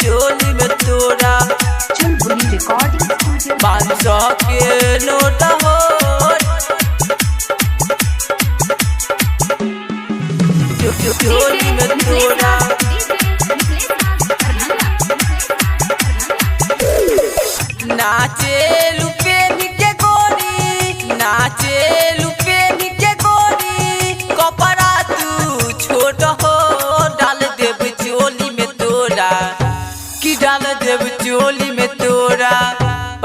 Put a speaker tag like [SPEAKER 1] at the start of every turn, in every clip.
[SPEAKER 1] चोली में तोरा
[SPEAKER 2] चुलबुली रिकॉर्डिंग स्टूडियो
[SPEAKER 1] 500 के नोट हो चोली में तोरा नाचे लुके निके गोरी नाचे लुके निके गोरी कपड़ा तू छोट हो डाल देव चोली में तोरा कि डाल देव चोली में तोरा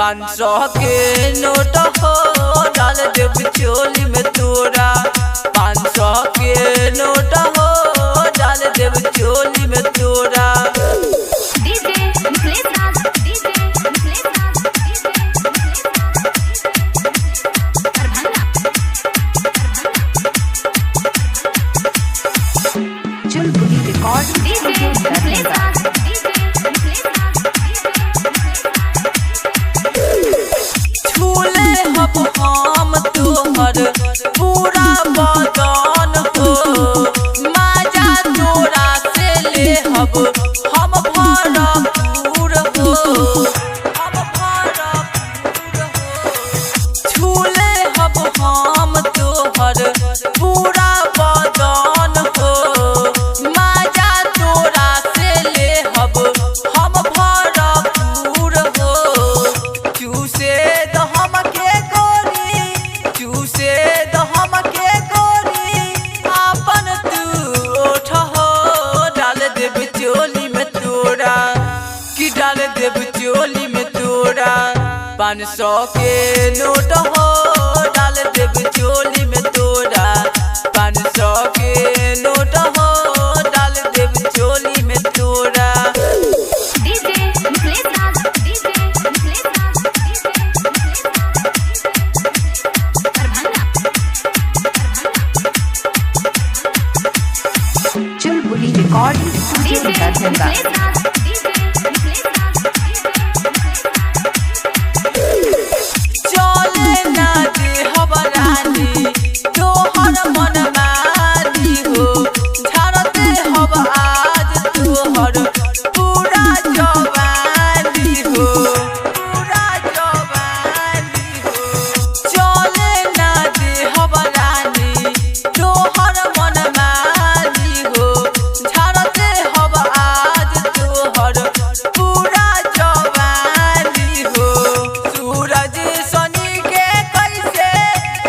[SPEAKER 1] 500 के नोट हो डाल देव चोली में तोरा 500 के नोट हो डाल देव चोली में तोरा
[SPEAKER 2] चुलबुली रिकॉर्डिंग स्टूडियो दरभंगा
[SPEAKER 1] छूले हब हम तोहर पूरा बदन हो माजा तोरा से ले हब हम भरपूर हो हम भरपूर हो छूले हब हम तोहर पूरा बदन हो माजा तोरा से ले हब हम भरपूर हो चूसे दो हमके गोरी चूसे दो हमके गोरी आपन तू ओठ हो डाल देव चोली में तोरा कि डाल देव चोली में तोरा 500 के नोट हो डाल देव चोली में तोरा 500 के नोट हो डाल देव चोली में तोरा
[SPEAKER 2] चुलबुली रिकॉर्डिंग स्टूडियो दरभंगा
[SPEAKER 1] चले ना दे हबरानी तोहर मन मारी हो झरते हब आज तोहर पूरा जवानी हो पूरा जवानी हो चले ना दे हबरानी तोहर मन मारी हो झरते हब आज तोहर पूरा जवानी हो सूरज सनी के कैसे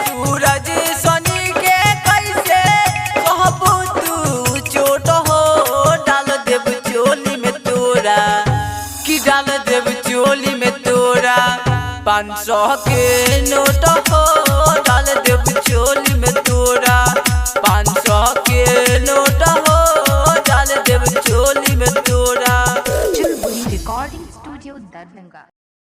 [SPEAKER 1] सूरज सनी के कैसे कहबू तू चोट हो डाल देव चोली में तोरा कि डाल देव चोली में तोरा 500 के नोट हो